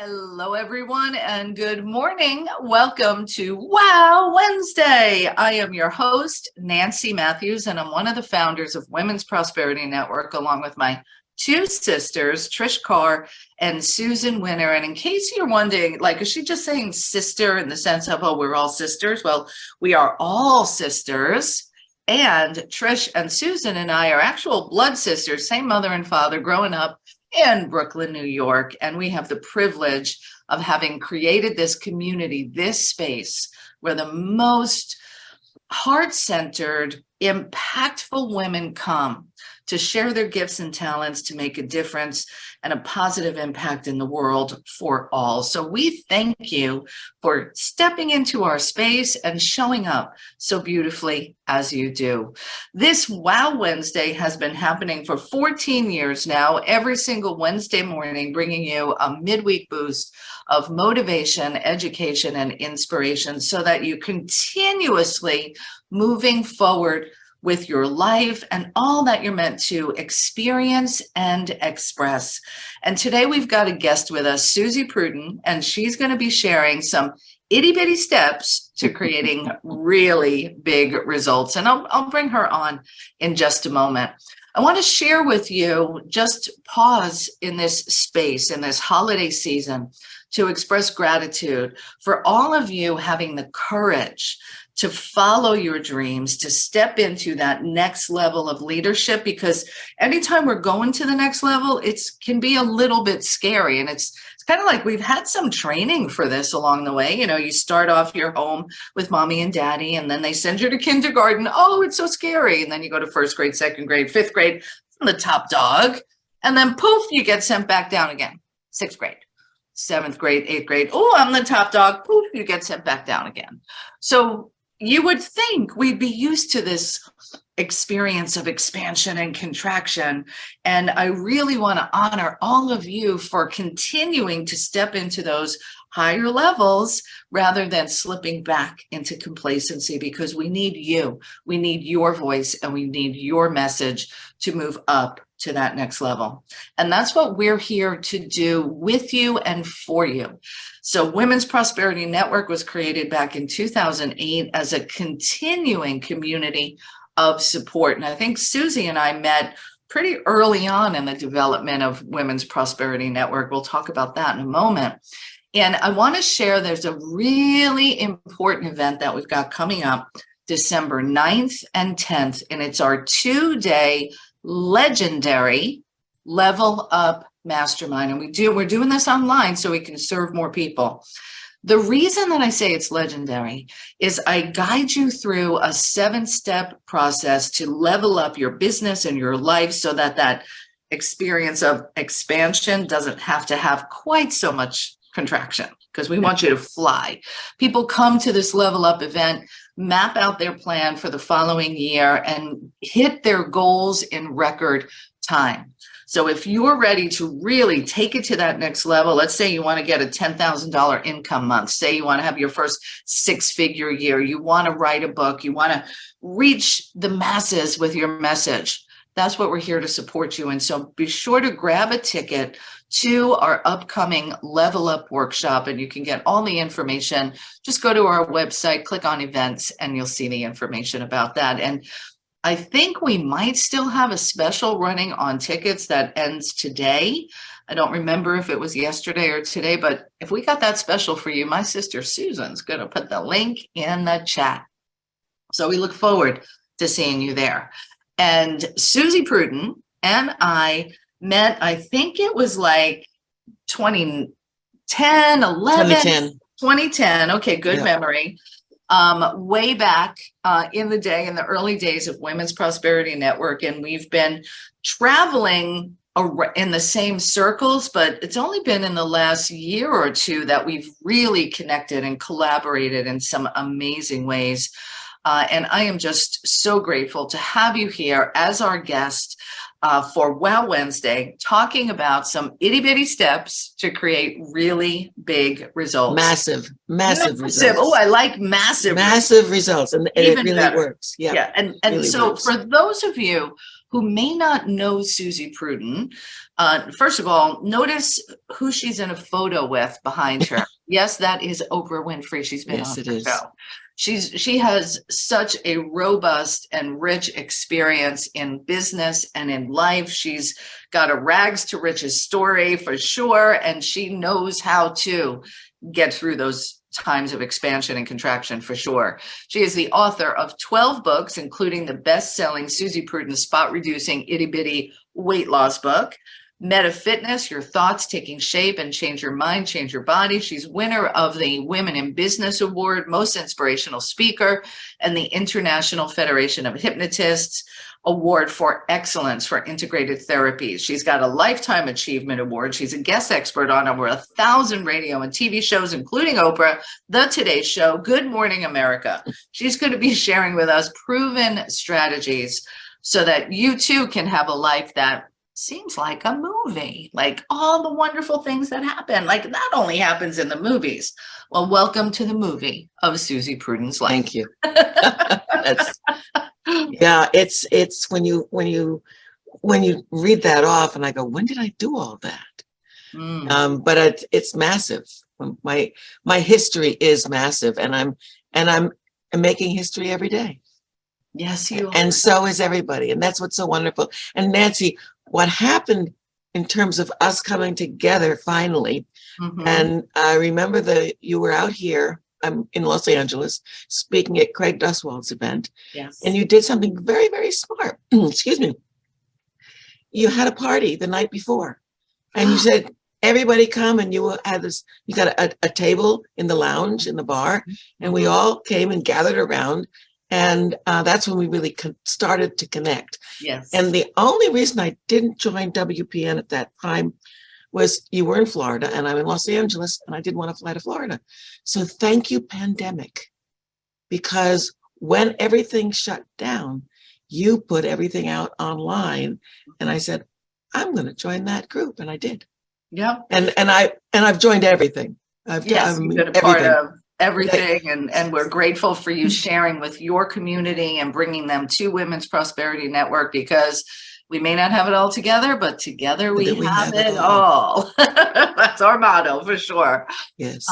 Hello, everyone, and good morning. Welcome to Wow Wednesday. I am your host, Nancy Matthews, and I'm one of the founders of Women's Prosperity Network, along with my two sisters, Trish Carr and Susan Winter. And in case you're wondering, is she just saying sister in the sense of, oh, we're all sisters? Well, we are all sisters. And Trish and Susan and I are actual blood sisters, same mother and father, growing up in Brooklyn, New York. And we have the privilege of having created this community, this space where the most heart-centered, impactful women come to share their gifts and talents to make a difference and a positive impact in the world for all. So we thank you for stepping into our space and showing up so beautifully as you do. This Wow Wednesday has been happening for 14 years now, every single Wednesday morning, bringing you a midweek boost of motivation, education, and inspiration so that you continuously moving forward with your life and all that you're meant to experience and express. And today we've got a guest with us, Suzy Prudden, and she's going to be sharing some itty bitty steps to creating really big results. And I'll bring her on in just a moment. I want to share with you, just pause in this space, in this holiday season, to express gratitude for all of you having the courage to follow your dreams, to step into that next level of leadership, because anytime we're going to the next level, it can be a little bit scary. And it's kind of like we've had some training for this along the way. You know, you start off your home with mommy and daddy, and then they send you to kindergarten. Oh, it's so scary. And then you go to first grade, second grade, fifth grade, I'm the top dog. And then poof, you get sent back down again. Sixth grade, seventh grade, eighth grade. Oh, I'm the top dog. Poof, you get sent back down again. So you would think we'd be used to this experience of expansion and contraction. And I really want to honor all of you for continuing to step into those higher levels rather than slipping back into complacency, because we need you. We need your voice and we need your message to move up to that next level. And that's what we're here to do with you and for you. So Women's Prosperity Network was created back in 2008 as a continuing community of support. And I think Suzy and I met pretty early on in the development of Women's Prosperity Network. We'll talk about that in a moment. And I want to share, there's a really important event that we've got coming up December 9th and 10th. And it's our 2-day legendary Level Up Mastermind. And we're doing this online so we can serve more people. The reason that I say it's legendary is I guide you through a 7-step process to level up your business and your life so that that experience of expansion doesn't have to have quite so much contraction, because we want you to fly. People come to this Level Up event, map out their plan for the following year, and hit their goals in record time. So if you're ready to really take it to that next level, let's say you want to get a $10,000 income month, say you want to have your first 6-figure year, you want to write a book, you want to reach the masses with your message, that's what we're here to support you in. So be sure to grab a ticket to our upcoming Level Up workshop, and you can get all the information. Just go to our website, click on events, and you'll see the information about that. And I think we might still have a special running on tickets that ends today. I don't remember if it was yesterday or today, but if we got that special for you, my sister Susan's going to put the link in the chat. So we look forward to seeing you there. And Suzy Prudden and I met, I think it was like 2010, 11, 2010. Okay, good memory. Way back in the day, in the early days of Women's Prosperity Network. And we've been traveling in the same circles, but it's only been in the last year or two that we've really connected and collaborated in some amazing ways. And I am just so grateful to have you here as our guest for Wow Wednesday, talking about some itty bitty steps to create really big results. Massive results. Oh, I like massive results. And it really works. Yeah. And really so works. For those of you who may not know Suzy Prudden, first of all, notice who she's in a photo with behind her. Yes, that is Oprah Winfrey. She's been Yes, on it the is. show. She has such a robust and rich experience in business and in life. She's got a rags to riches story for sure, and she knows how to get through those times of expansion and contraction for sure. She is the author of 12 books, including the best-selling Suzy Prudden spot-reducing Itty Bitty weight loss book, Meta Fitness, Your Thoughts Taking Shape and Change Your Mind, Change Your Body. She's winner of the Women in Business Award, Most Inspirational Speaker, and the International Federation of Hypnotists Award for Excellence for Integrated Therapies. She's got a Lifetime Achievement Award. She's a guest expert on over 1,000 radio and TV shows, including Oprah, The Today Show, Good Morning America. She's going to be sharing with us proven strategies so that you too can have a life that seems like a movie, like all the wonderful things that happen. Like that only happens in the movies. Well, welcome to the movie of Suzy Prudden's life. Thank you. Yeah, it's when you read that off, and I go, when did I do all that? But it's massive. My history is massive, and I'm making history every day. Yes, you are. And so is everybody, and that's what's so wonderful. And Nancy, what happened in terms of us coming together finally, and I remember you were out here. I'm in Los Angeles speaking at Craig Duswald's event. Yes. And you did something very, very smart. Excuse me. You had a party the night before, and you said, everybody come, and you got a table in the lounge in the bar, and we all came and gathered around. And that's when we really started to connect. Yes. And the only reason I didn't join WPN at that time was you were in Florida and I'm in Los Angeles, and I didn't want to fly to Florida. So thank you, pandemic, because when everything shut down, you put everything out online, and I said, I'm going to join that group, and I did. Yeah. And I've joined everything. You've been a part of everything, and we're grateful for you sharing with your community and bringing them to Women's Prosperity Network, because we may not have it all together, but together we have it all. That's our motto for sure. Yes.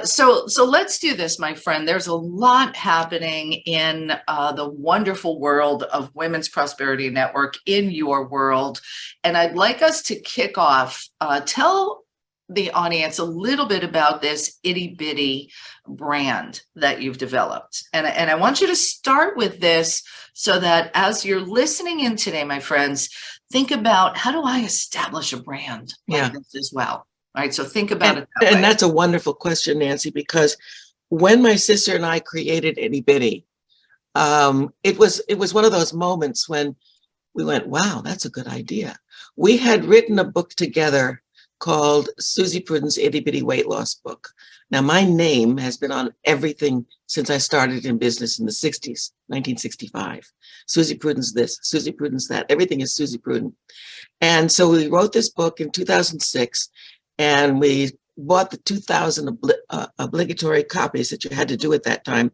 So let's do this, my friend. There's a lot happening in the wonderful world of Women's Prosperity Network, in your world. And I'd like us to kick off. Tell the audience a little bit about this Itty Bitty brand that you've developed. And I want you to start with this so that as you're listening in today, my friends, think about, how do I establish a brand like this as well? All right, so think about it that way. And that's a wonderful question, Nancy, because when my sister and I created Itty Bitty, it was one of those moments when we went, wow, that's a good idea. We had written a book together called Suzy Prudden's Itty Bitty Weight Loss Book. Now, my name has been on everything since I started in business in the 60s, 1965. Suzy Prudden's this, Suzy Prudden's that. Everything is Suzy Prudden. And so we wrote this book in 2006, and we bought the 2,000 obligatory copies that you had to do at that time.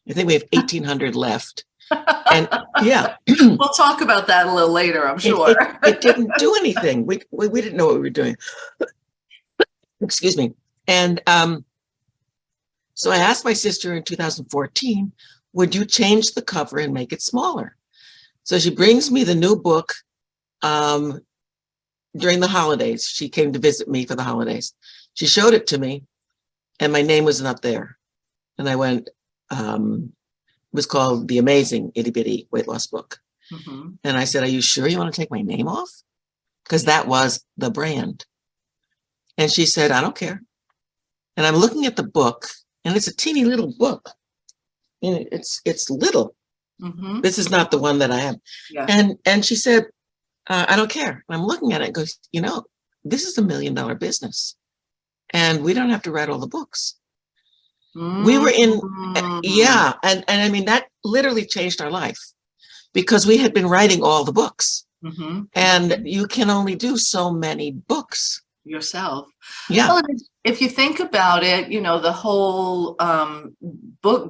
I think we have 1,800 left. And yeah, we'll talk about that a little later, I'm sure. It didn't do anything. We didn't know what we were doing. Excuse me. And so I asked my sister in 2014, would you change the cover and make it smaller? So she brings me the new book during the holidays. She came to visit me for the holidays. She showed it to me, and my name wasn't up there. And I went, it was called The Amazing Itty Bitty Weight Loss Book. And I said, are you sure you want to take my name off? Because that was the brand. And she said, I don't care. And I'm looking at the book, and it's a teeny little book. And it's little. This is not the one that I have. Yeah. And she said, I don't care. And I'm looking at it and goes, this is $1 million business. And we don't have to write all the books. We were in, and I mean, that literally changed our life, because we had been writing all the books, and you can only do so many books yourself. Yeah. Well, if you think about it, the whole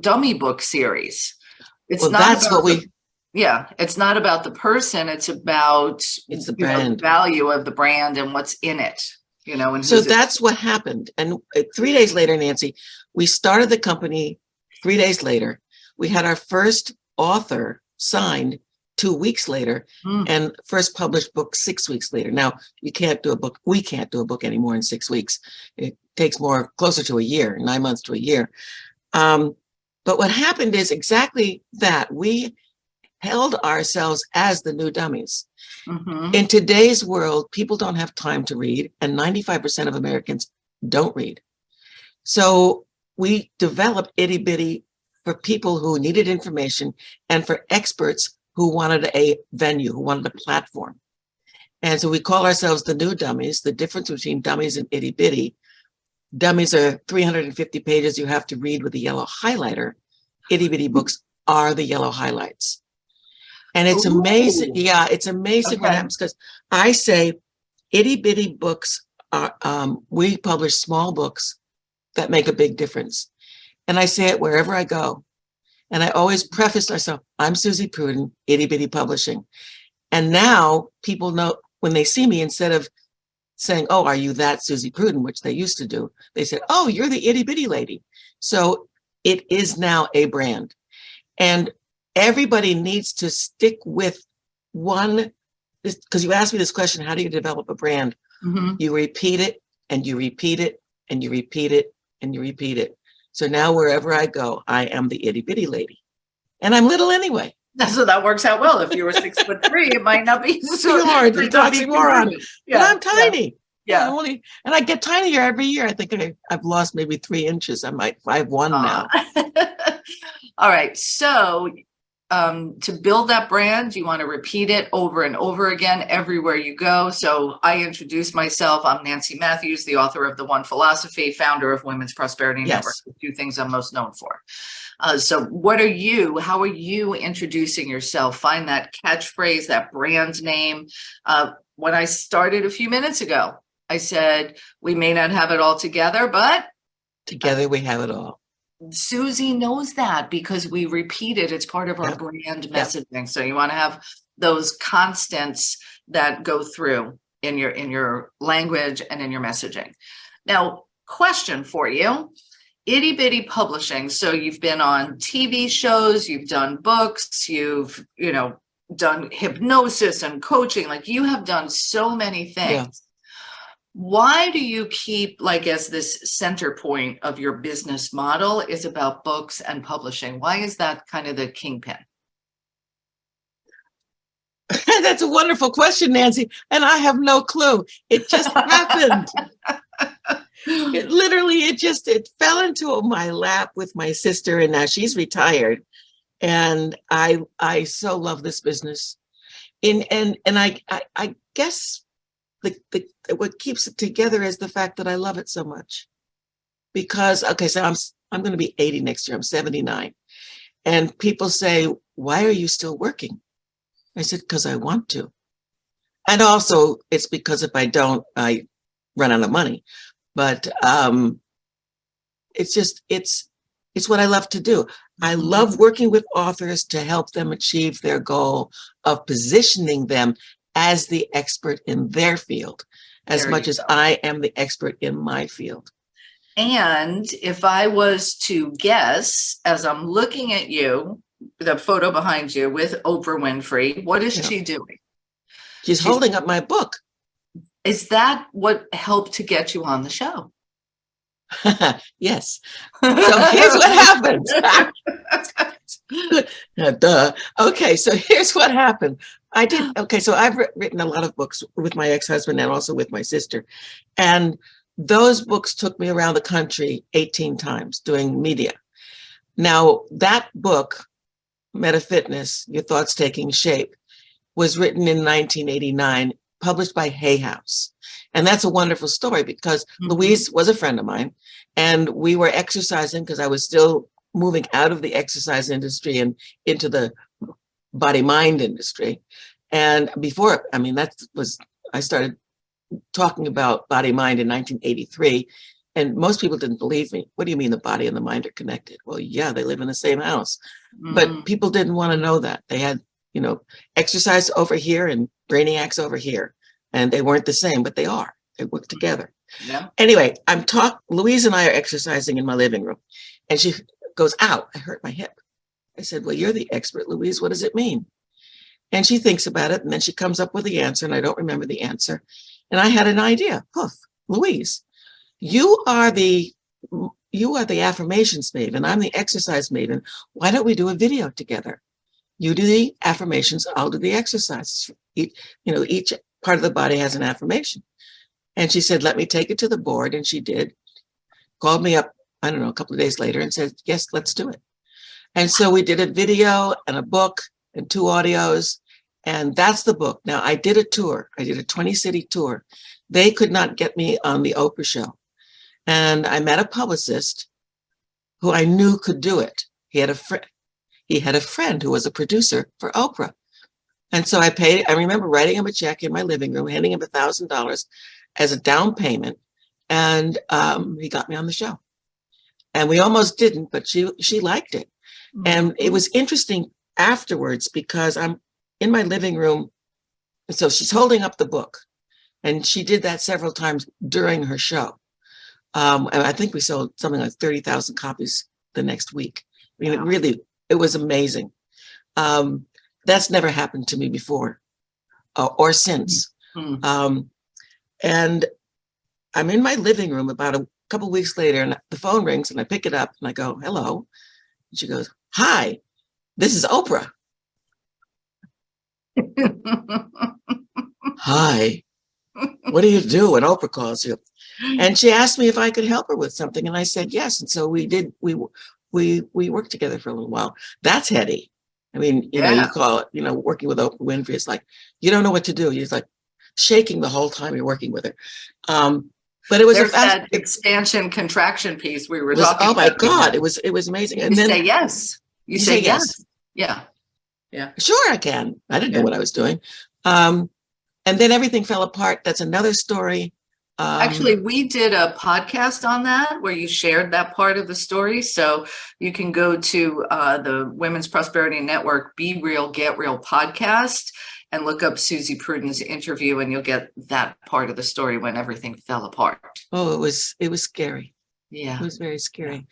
dummy book series. It's well, not that's about what Yeah, it's not about the person, it's about, It's the you know, the brand. value of the brand and what's in it, you know, and So who's it. that's what happened. And 3 days later, Nancy, we started the company. 3 days later, we had our first author signed 2 weeks later, Mm, and first published book 6 weeks later. Now, you can't do a book. We can't do a book anymore in 6 weeks. It takes more, closer to a year, 9 months to a year. But what happened is exactly that. We held ourselves as the new dummies. mhm. In today's world, people don't have time to read, and 95% of Americans don't read. So we developed Itty Bitty for people who needed information and for experts who wanted a venue, who wanted a platform. And so we call ourselves the new dummies. The difference between dummies and Itty Bitty: dummies are 350 pages you have to read with a yellow highlighter. Itty Bitty books are the yellow highlights. And it's amazing. Ooh, Yeah, it's amazing what okay. happens, because I say Itty Bitty books are, we publish small books that make a big difference. And I say it wherever I go. And I always preface myself, I'm Suzy Prudden, Itty Bitty Publishing. And now people know, when they see me, instead of saying, oh, are you that Suzy Prudden, which they used to do, they said, oh, you're the Itty Bitty lady. So it is now a brand. And everybody needs to stick with one, because you asked me this question, how do you develop a brand? Mhm. You repeat it, and you repeat it, and you repeat it, and you repeat it. So now wherever I go, I am the Itty Bitty lady. And I'm little anyway. So that works out well. If you were 6'3", it might not be so, You are might the not be oxymoron. congruent. But Yeah, I'm yeah, tiny. Yeah, yeah. and I get tinier every year. I think I've lost maybe 3 inches. I'm like 5'1" now. All right. So to build that brand, you want to repeat it over and over again everywhere you go. So I introduced myself. I'm Nancy Matthews, the author of The One Philosophy, founder of Women's Prosperity Network, Yes. the two things I'm most known for. So how are you introducing yourself? Find that catchphrase, that brand name. When I started a few minutes ago, I said, we may not have it all together, but Together we have it all. Suzy knows that because we repeat it. It's part of our Yep. brand Yep. messaging. So you want to have those constants that go through in your language and in your messaging. Now, question for you. Itty Bitty Publishing. So you've been on TV shows, you've done books, you've, done hypnosis and coaching. Like, you have done so many things. Yeah. Why do you keep, like, as this center point of your business model is about books and publishing? Why is that kind of the kingpin? That's a wonderful question, Nancy. And I have no clue. It just happened. It literally, it fell into my lap with my sister, and now she's retired. And I so love this business. And I guess the what keeps it together is the fact that I love it so much. Because, okay, so I'm going to be 80 next year. I'm 79. And people say, why are you still working? I said, because I want to. And also it's because if I don't, I run out of money. But it's what I love to do. I love working with authors to help them achieve their goal of positioning them as the expert in their field, as much as I am the expert in my field. And if I was to guess, as I'm looking at you, the photo behind you with Oprah Winfrey, what is she doing? She's holding up my book. Is that what helped to get you on the show? Yes. So here's what happens. Duh. Okay, so here's what happened. So I've written a lot of books with my ex-husband and also with my sister. And those books took me around the country 18 times doing media. Now, that book, Meta Fitness, Your Thoughts Taking Shape, was written in 1989, published by Hay House. And that's a wonderful story because Louise was a friend of mine, and we were exercising because I was still moving out of the exercise industry and into the body-mind industry. And before, I started talking about body-mind in 1983, and most people didn't believe me. What do you mean the body and the mind are connected? Well, yeah, they live in the same house. But people didn't want to know that. They had you know, exercise over here and brainiacs over here. And they weren't the same, but they are. They work together. Yeah. Anyway, Louise and I are exercising in my living room. And she goes, "Ow, I hurt my hip." I said, "Well, you're the expert, Louise. What does it mean?" And she thinks about it, and then she comes up with the answer, and I don't remember the answer. And I had an idea. Poof, Louise, you are the affirmations maven. I'm the exercise maven. Why don't we do a video together? You do the affirmations, I'll do the exercises. Each part of the body has an affirmation. And she said, "Let me take it to the board." And she did. Called me up, I don't know, a couple of days later and said, "Yes, let's do it." And so we did a video and a book and 2 audios. And that's the book. Now, I did a tour. I did a 20-city tour. They could not get me on the Oprah show. And I met a publicist who I knew could do it. He had a friend who was a producer for Oprah. And so I remember writing him a check in my living room, handing him $1,000 as a down payment. And he got me on the show. And we almost didn't, but she liked it. Mm-hmm. And it was interesting afterwards because I'm in my living room. So she's holding up the book. And she did that several times during her show. And I think we sold something like 30,000 copies the next week. I mean, it was amazing. That's never happened to me before or since. Mm-hmm. And I'm in my living room about a couple of weeks later, and the phone rings, and I pick it up, and I go, "Hello." And she goes, "Hi, this is Oprah." "Hi, what do you do when Oprah calls you?" And she asked me if I could help her with something, and I said yes. And so we did. We worked together for a little while. That's heady. I mean, you call it, working with Oprah Winfrey. It's like you don't know what to do. You're like shaking the whole time you're working with her. But it was that expansion contraction piece we were talking about. Oh my God, it was amazing. And then say yes. You say yes. Yeah. Sure, I can. I didn't know what I was doing. And then everything fell apart. That's another story. Actually, we did a podcast on that where you shared that part of the story. So you can go to the Women's Prosperity Network Be Real, Get Real podcast and look up Suzy Prudden's interview, and you'll get that part of the story when everything fell apart. Oh, it was scary. Yeah. It was very scary.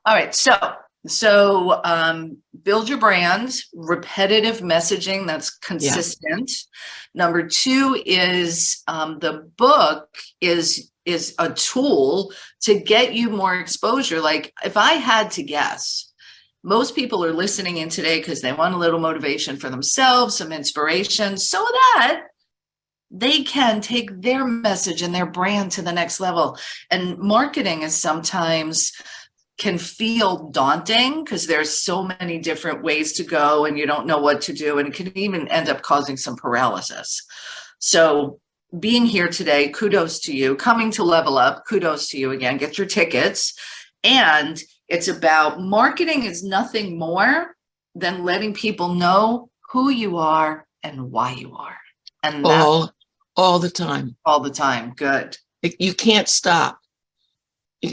All right. So build your brand, repetitive messaging that's consistent. Yeah. Number 2 is the book is a tool to get you more exposure. Like if I had to guess, most people are listening in today because they want a little motivation for themselves, some inspiration, so that they can take their message and their brand to the next level. And marketing is sometimes can feel daunting because there's so many different ways to go and you don't know what to do. And it can even end up causing some paralysis. So being here today, kudos to you. Coming to Level Up, kudos to you again. Get your tickets. And it's about marketing is nothing more than letting people know who you are and why you are. And all the time. All the time. Good. You can't stop.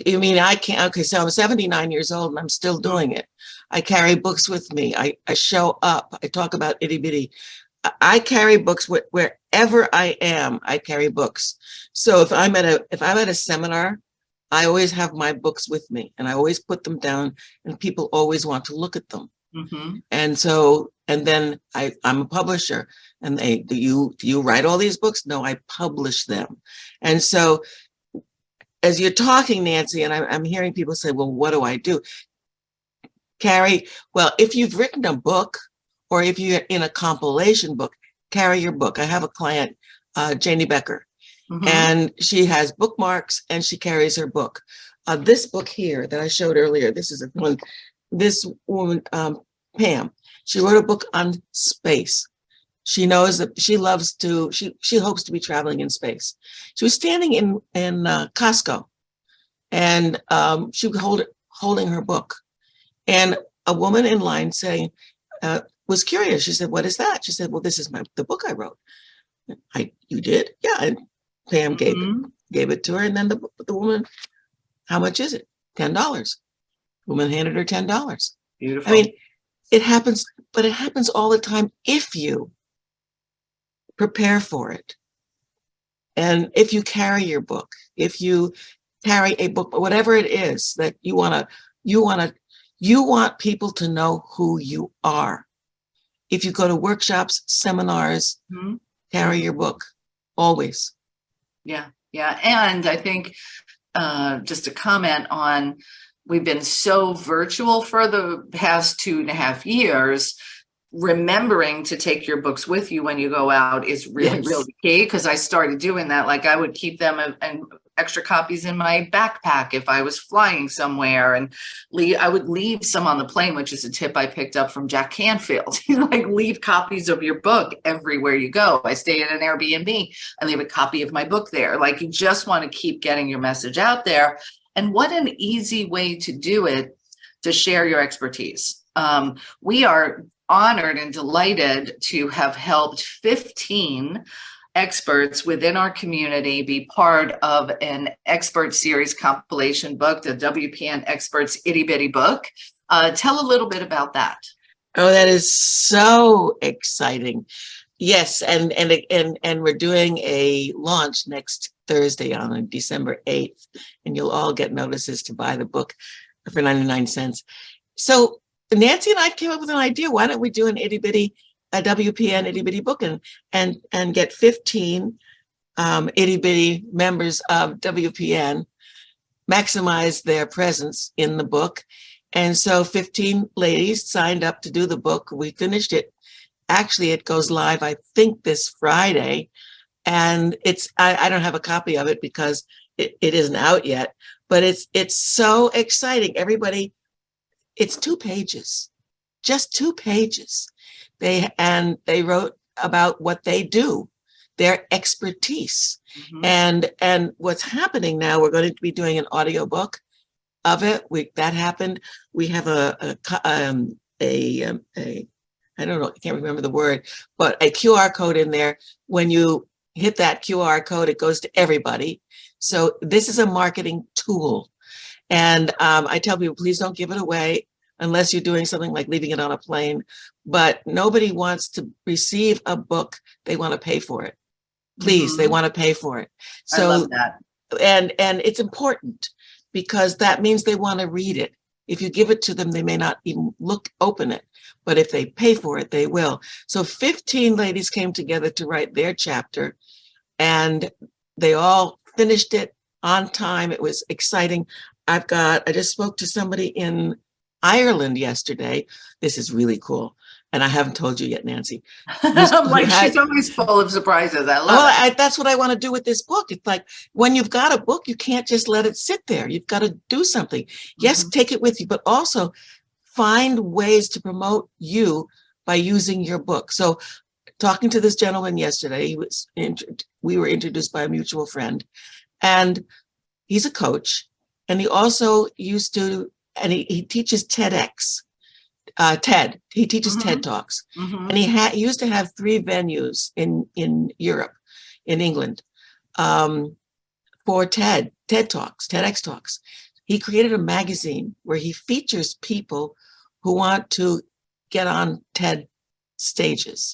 I mean, I can't. Okay, so I'm 79 years old and I'm still doing it. I carry books with me. I show up. I talk about Itty Bitty. I carry books wherever I am. I carry books. So if I'm at a seminar, I always have my books with me, and I always put them down, and people always want to look at them. Mm-hmm. And then I'm a publisher, and do you write all these books? No, I publish them. And so as you're talking, Nancy, and I'm hearing people say, well, what do I do? Carry, well, if you've written a book or if you're in a compilation book, carry your book. I have a client, Janie Becker, mm-hmm. and she has bookmarks and she carries her book. This book here that I showed earlier, this woman, Pam, she wrote a book on space. She knows that she hopes to be traveling in space. She was standing in Costco, and she was holding her book, and a woman in line was curious. She said, "What is that?" She said, "Well, this is the book I wrote." You did? Yeah. And Pam mm-hmm. gave it to her, and then the woman, "How much is it?" $10. The woman handed her $10. Beautiful. I mean, It happens, but it happens all the time if you prepare for it. And if you carry your book, if you carry a book, whatever it is that you want people to know who you are. If you go to workshops, seminars, Mhm. carry your book always. Yeah. Yeah. And I think just a comment on, we've been so virtual for the past 2.5 years. Remembering to take your books with you when you go out is really, Yes. really key, because I started doing that. Like, I would keep them and extra copies in my backpack if I was flying somewhere, and I would leave some on the plane, which is a tip I picked up from Jack Canfield. Like, leave copies of your book everywhere you go. I stay at an Airbnb and leave a copy of my book there. Like, you just want to keep getting your message out there. And what an easy way to do it, to share your expertise. We are honored and delighted to have helped 15 experts within our community be part of an expert series compilation book, the WPN Experts Itty Bitty book. Tell a little bit about that. Oh, that is so exciting. Yes, and we're doing a launch next Thursday on December 8th, and you'll all get notices to buy the book for 99 cents. So Nancy and I came up with an idea. Why don't we do an itty bitty, a WPN itty bitty book, and get 15 itty bitty members of WPN, maximize their presence in the book. And so 15 ladies signed up to do the book. We finished it. Actually, it goes live, I think, this Friday. And I don't have a copy of it because it isn't out yet, but it's so exciting. Everybody, it's 2 pages, just 2 pages. They wrote about what they do, their expertise. Mm-hmm. And what's happening now, we're going to be doing an audiobook of it. That happened. We have a I don't know, I can't remember the word, but a QR code in there. When you hit that QR code, it goes to everybody. So this is a marketing tool. And I tell people, please don't give it away unless you're doing something like leaving it on a plane. But nobody wants to receive a book. They want to pay for it. Please, Mm-hmm. They want to pay for it. So, I love that. And it's important because that means they want to read it. If you give it to them, they may not even open it. But if they pay for it, they will. So 15 ladies came together to write their chapter, and they all finished it on time. It was exciting. I just spoke to somebody in Ireland yesterday. This is really cool. And I haven't told you yet, Nancy. Like, she's always full of surprises. I love it. That's what I want to do with this book. It's like, when you've got a book, you can't just let it sit there. You've got to do something. Yes, Mm-hmm. take it with you, but also find ways to promote you by using your book. So talking to this gentleman yesterday, we were introduced by a mutual friend, and he's a coach, and he also he teaches TEDx. He teaches Mm-hmm. TED Talks, Mm-hmm. and he used to have 3 venues in Europe, in England, for TED Talks, TEDx Talks. He created a magazine where he features people who want to get on TED stages.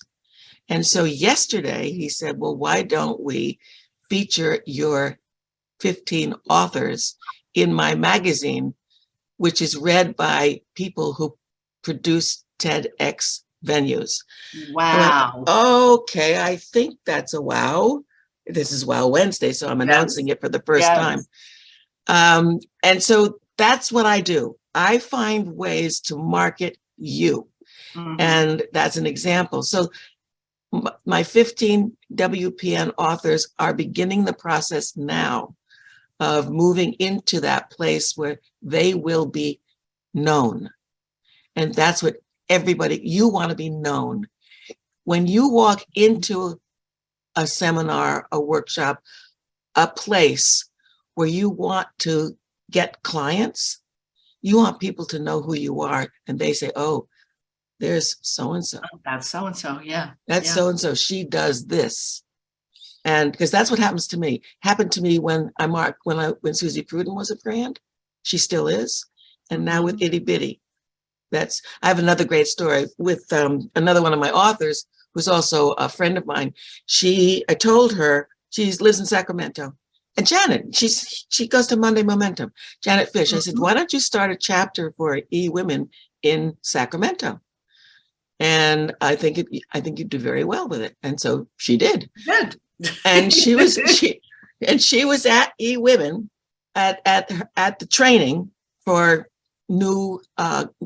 And so yesterday he said, well, why don't we feature your 15 authors in my magazine, which is read by people who produce TEDx venues. I went, Wow. okay, I think that's a wow. This is Wow Wednesday, so I'm announcing it for the first time. And so that's what I do. I find ways to market you. Mm-hmm. And that's an example. So my 15 WPN authors are beginning the process now of moving into that place where they will be known. And that's what you want to be known. When you walk into a seminar, a workshop, a place where you want to get clients, you want people to know who you are. And they say, oh, there's so-and-so. That's so-and-so. Yeah. That's so-and-so. She does this. And because that's what happens to me. Happened to me when Suzy Prudden was a brand. She still is. And now with Itty Bitty. I have another great story with another one of my authors who's also a friend of mine. I told her, she lives in Sacramento. And Janet, she goes to Monday Momentum. Janet Fish. I said, why don't you start a chapter for women in Sacramento? And I think you'd do very well with it. And so she did. Good. And she was at women at the training for new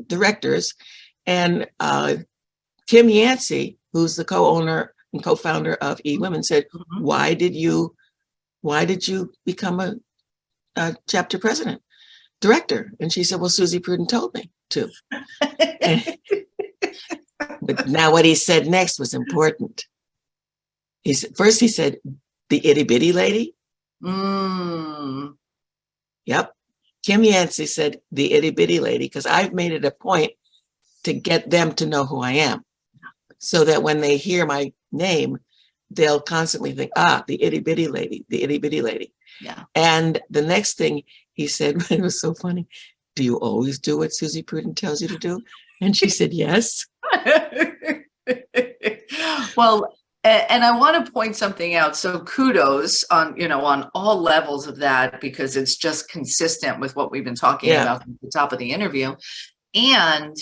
directors. And Kim Yancey, who's the co-owner and co-founder of women, said, why did you become a chapter president director? And she said, well, Suzy Prudden told me to. But now what he said next was important. He said, the itty bitty lady. Yep. Kim Yancey said, the itty bitty lady, because I've made it a point to get them to know who I am, so that when they hear my name, they'll constantly think, the itty bitty lady, the itty bitty lady. Yeah. And the next thing he said, it was so funny, do you always do what Suzy Prudden tells you to do? And she said, yes. Well, and I want to point something out. So kudos on all levels of that, because it's just consistent with what we've been talking about at the top of the interview. And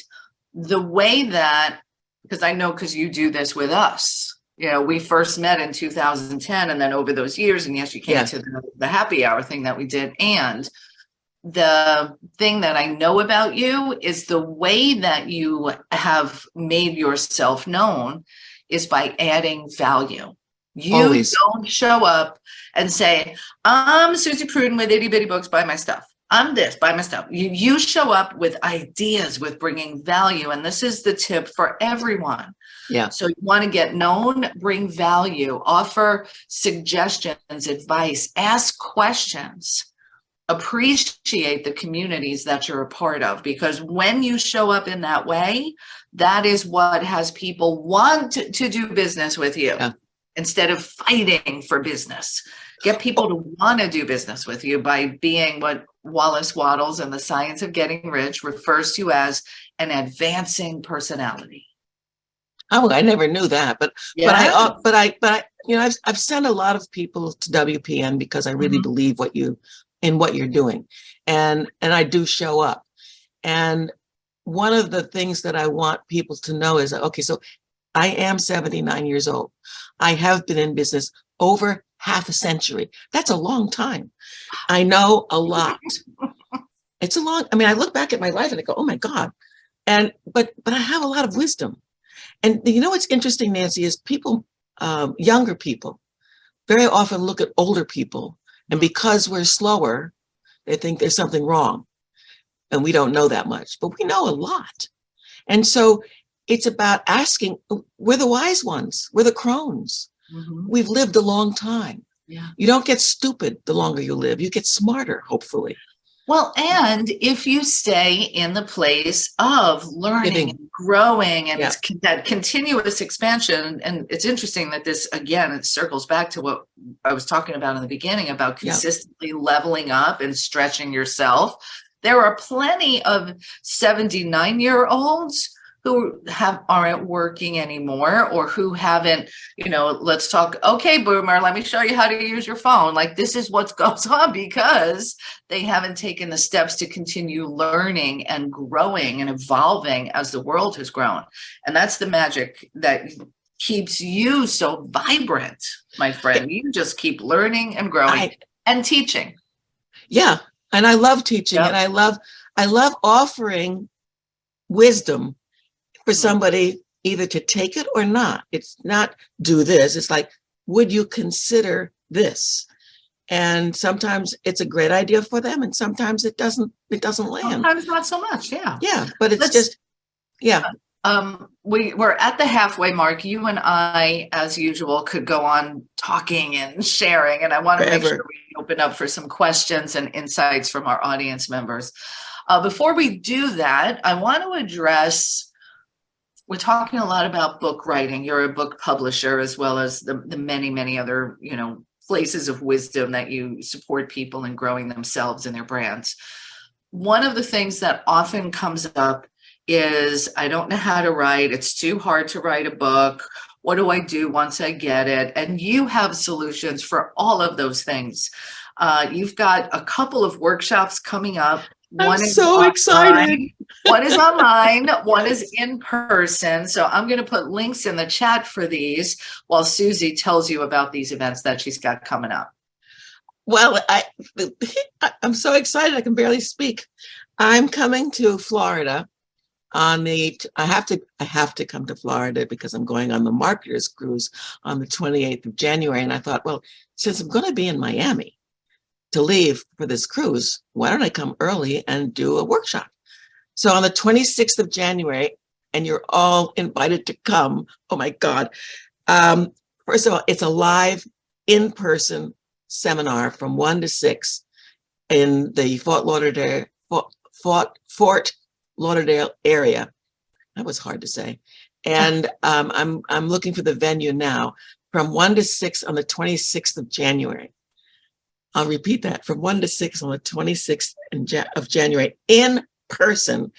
the way that, because you do this with us, we first met in 2010, and then over those years, and yes, you came to the happy hour thing that we did. And the thing that I know about you is the way that you have made yourself known is by adding value. You Always. Don't show up and say, I'm Suzy Prudden with Itty Bitty Books, buy my stuff. I'm this, buy my stuff. You show up with ideas, with bringing value. And this is the tip for everyone. Yeah. So you want to get known, bring value, offer suggestions, advice, ask questions. Appreciate the communities that you're a part of, because when you show up in that way, that is what has people want to do business with you instead of fighting for business. Get people to want to do business with you by being what Wallace Wattles and the Science of Getting Rich refers to as an advancing personality. Oh, I never knew that, but I've sent a lot of people to WPN because I really believe in what you're doing, and I do show up. And one of the things that I want people to know is, okay, so I am 79 years old. I have been in business over half a century. That's a long time. I know a lot. I look back at my life and I go, oh my God. But I have a lot of wisdom. And what's interesting, Nancy, is people, younger people, very often look at older people, and because we're slower, they think there's something wrong. And we don't know that much, but we know a lot. And so it's about asking, we're the wise ones, we're the crones. We've lived a long time. Yeah. You don't get stupid the longer you live, you get smarter, hopefully. Well, and if you stay in the place of learning and growing, and it's that continuous expansion, and it's interesting that this, again, it circles back to what I was talking about in the beginning about consistently leveling up and stretching yourself. There are plenty of 79-year-olds who aren't working anymore, or who haven't, let's talk, okay, boomer, let me show you how to use your phone. Like, this is what goes on because they haven't taken the steps to continue learning and growing and evolving as the world has grown. And that's the magic that keeps you so vibrant, my friend. You just keep learning and growing and teaching. Yeah. And I love teaching, and I love offering wisdom for somebody either to take it or not. It's not do this. It's like, would you consider this? And sometimes it's a great idea for them, and sometimes it doesn't land. Sometimes not so much. Yeah. Yeah. But it's we're at the halfway mark. You and I, as usual, could go on talking and sharing, and I want to make sure we open up for some questions and insights from our audience members. Before we do that, I want to address, we're talking a lot about book writing. You're a book publisher, as well as the many, many other, places of wisdom that you support people in growing themselves and their brands. One of the things that often comes up is I don't know how to write. It's too hard to write a book. What do I do once I get it? And you have solutions for all of those things. You've got a couple of workshops coming up. I'm One is so excited. online, one is online, one is in person. So I'm going to put links in the chat for these while Suzy tells you about these events that she's got coming up. Well, I'm so excited I can barely speak. I'm coming to Florida on the, I have to come to Florida because I'm going on the marketers cruise on the 28th of January. And I thought, well, since I'm going to be in Miami to leave for this cruise, why don't I come early and do a workshop? So on the 26th of January, and you're all invited to come. Oh my God. First of all, it's a live in-person seminar from 1 to 6 in the Fort Lauderdale area. That was hard to say. And I'm looking for the venue now, from 1 to 6 on the 26th of January. I'll repeat that, from 1 to 6 on the 26th of January in person.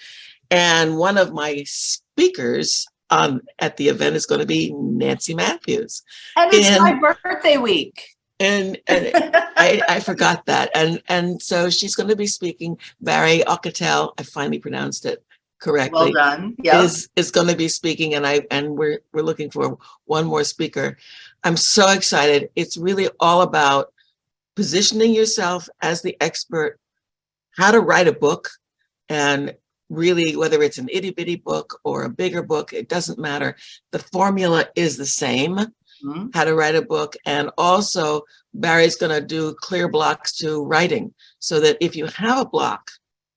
And one of my speakers at the event is going to be Nancy Matthews. And it's my birthday week. And I forgot that. And so she's going to be speaking. Barry Alcatel, I finally pronounced it correctly. Well done. Yeah. Is going to be speaking, and we're looking for one more speaker. I'm so excited. It's really all about positioning yourself as the expert, how to write a book, and really, whether it's an itty bitty book or a bigger book, it doesn't matter. The formula is the same. How to write a book. And also Barry's going to do clear blocks to writing, so that if you have a block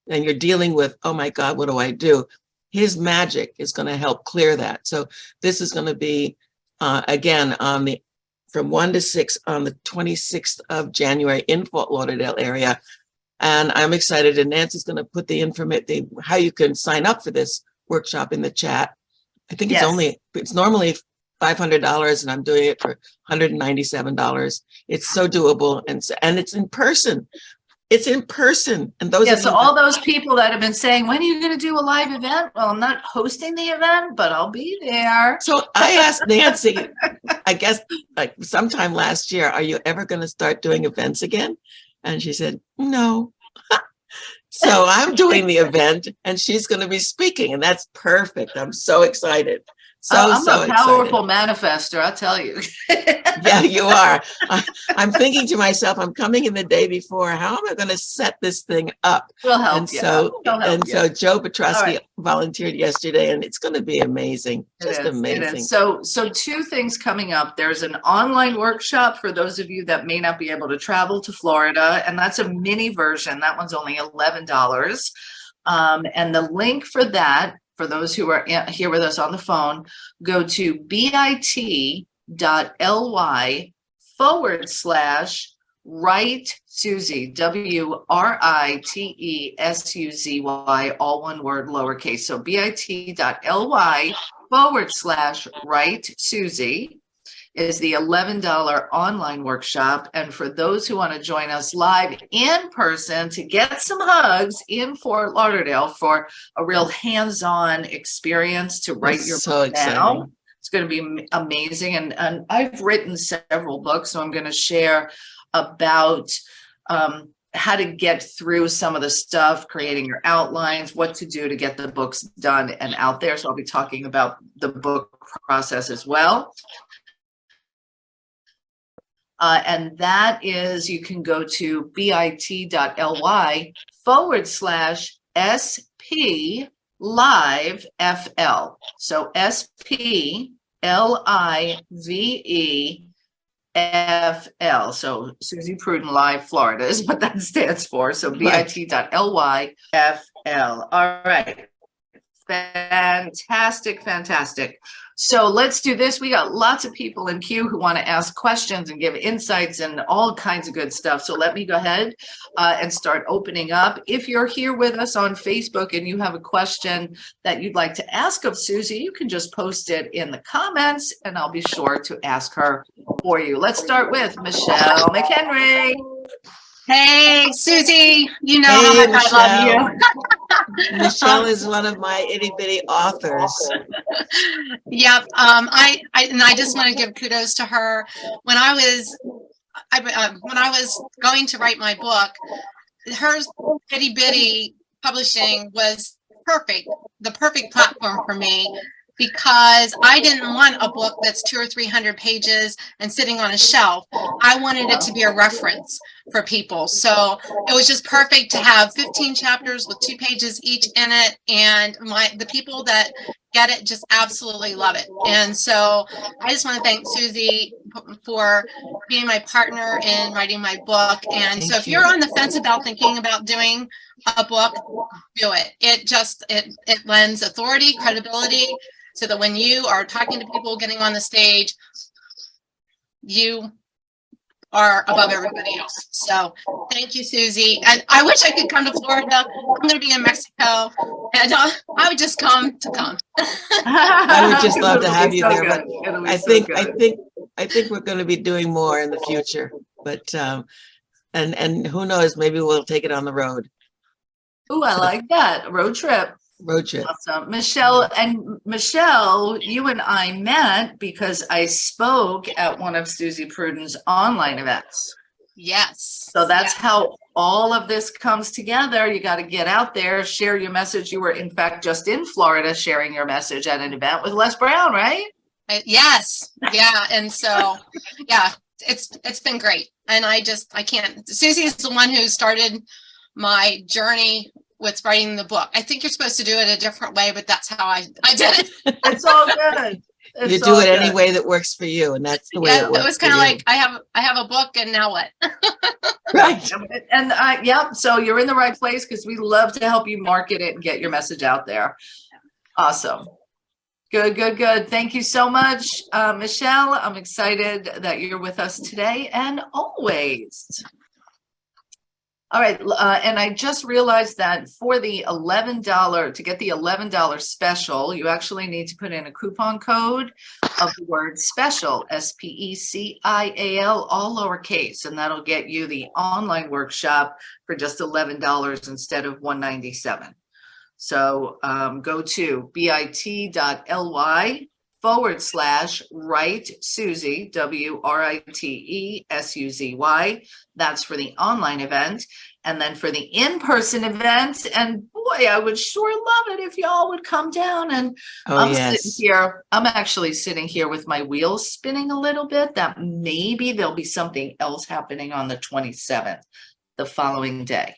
and you're dealing with, oh my God, what do I do? His magic is going to help clear that. So this is going to be, again, from 1 to 6 on the 26th of January in Fort Lauderdale area. And I'm excited. And Nancy's going to put the information, how you can sign up for this workshop in the chat. I think it's normally $500, and I'm doing it for $197. It's so doable, and it's in person. It's in person. And those so all those people that have been saying, when are you going to do a live event? Well, I'm not hosting the event, but I'll be there. So I asked Nancy, I guess like sometime last year, are you ever going to start doing events again? And she said, no. So I'm doing the event, and she's going to be speaking, and that's perfect. I'm so excited. I'm a powerful manifester, I'll tell you. Yeah, you are. I'm thinking to myself, I'm coming in the day before. How am I going to set this thing up? We'll help and you. So, so Joe Petrosky Right. volunteered yesterday, and it's going to be amazing. Just amazing. It is. So two things coming up. There's an online workshop for those of you that may not be able to travel to Florida, and that's a mini version. That one's only $11. And the link for that, for those who are here with us on the phone, go to bit.ly/write Suzy, WRITESUZY, all one word, lowercase. So bit.ly/write Suzy is the $11 online workshop. And for those who want to join us live in person to get some hugs in Fort Lauderdale for a real hands-on experience to write your book now, it's going to be amazing. And I've written several books, so I'm going to share about how to get through some of the stuff, creating your outlines, what to do to get the books done and out there. So I'll be talking about the book process as well. And that is, you can go to bit.ly/SP Live FL. So SP LIVE FL. So Suzy Prudden Live Florida is what that stands for. So bit.ly FL. All right. Fantastic, fantastic. So let's do this. We got lots of people in queue who want to ask questions and give insights and all kinds of good stuff. So let me go ahead and start opening up. If you're here with us on Facebook and you have a question that you'd like to ask of Suzy, you can just post it in the comments and I'll be sure to ask her for you. Let's start with Michelle McHenry. Hey, Suzy, you know how much I love you. Michelle is one of my itty bitty authors. Yep. And I just want to give kudos to her. When I was going to write my book, her Itty Bitty publishing was the perfect platform for me, because I didn't want a book that's 200 or 300 pages and sitting on a shelf. I wanted it to be a reference for people. So it was just perfect to have 15 chapters with 2 pages each in it. And the people that get it just absolutely love it. And so I just want to thank Suzy for being my partner in writing my book. And so if you're on the fence about thinking about doing a book, do it. It lends authority, credibility, so that when you are talking to people, getting on the stage, you are above everybody else. So thank you, Suzy. And I wish I could come to Florida. I'm going to be in Mexico, and I would just come. I would just love to have you there, but I think we're going to be doing more in the future. But and who knows, maybe we'll take it on the road. Oh, I like that. Road trip. Awesome. Michelle, you and I met because I spoke at one of Suzy Prudden's online events. Yes. So that's how all of this comes together. You got to get out there, share your message. You were, in fact, just in Florida sharing your message at an event with Les Brown, right? Yes. Yeah. And so, yeah, it's been great. And I can't. Suzy is the one who started my journey with writing the book. I think you're supposed to do it a different way, but that's how I did it. It's all good. You do it any way that works for you, and that's the way it works. It was kind of like I have a book, and now what? Right. And so you're in the right place, because we love to help you market it and get your message out there. Awesome. Good. Thank you so much, Michelle. I'm excited that you're with us today and always. All right, and I just realized that for the $11, to get the $11 special, you actually need to put in a coupon code of the word special, SPECIAL, all lowercase, and that'll get you the online workshop for just $11 instead of $197. So go to bit.ly/write Suzy, WRITESUZY. That's for the online event. And then for the in-person event, and boy, I would sure love it if y'all would come down. And I'm actually sitting here with my wheels spinning a little bit, that maybe there'll be something else happening on the 27th, the following day.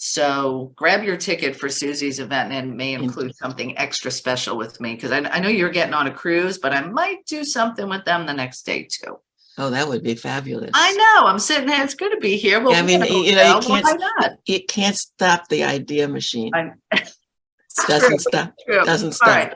So grab your ticket for Suzy's event, and it may include something extra special with me, because I know you're getting on a cruise, but I might do something with them the next day too. Oh, that would be fabulous. I know. I'm sitting there. It's good to be here. Well, you can't stop the idea machine. Doesn't stop. All right.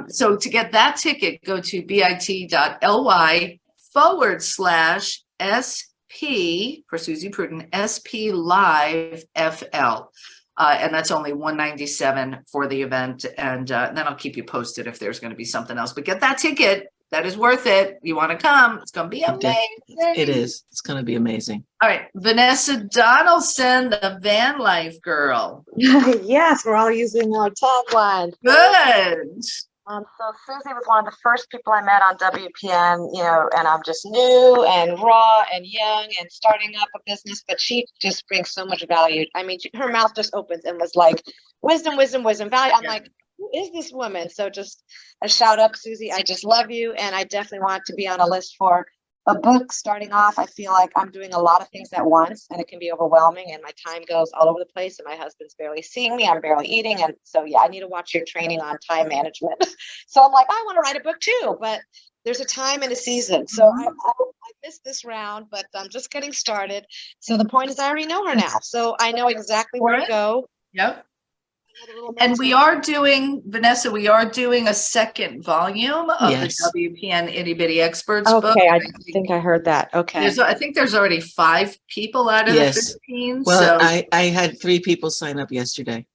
So to get that ticket, go to bit.ly/SP for Suzy Prudden, SP Live FL. And that's only $197 for the event. And then I'll keep you posted if there's going to be something else. But get that ticket. That is worth it. You want to come? It's going to be amazing. It is. It's going to be amazing. All right. Vanessa Donaldson, the van life girl. Yes, we're all using our tagline. Good. So Suzy was one of the first people I met on WPN, and I'm just new and raw and young and starting up a business, but she just brings so much value. I mean, her mouth just opens and was like, wisdom, value. I'm like, who is this woman? So just a shout out, Suzy. I just love you. And I definitely want to be on a list for a book starting off. I feel like I'm doing a lot of things at once, and it can be overwhelming, and my time goes all over the place, and my husband's barely seeing me. I'm barely eating. And so, I need to watch your training on time management. So I'm like, I want to write a book too, but there's a time and a season. So I missed this round, but I'm just getting started. So the point is I already know her now. So I know exactly where to go. Yep. And we are doing, Vanessa, a second volume of the WPN Itty Bitty Experts book. Okay, I think I heard that. Okay. I think there's already 5 people out of the 15. Well, so I had 3 people sign up yesterday.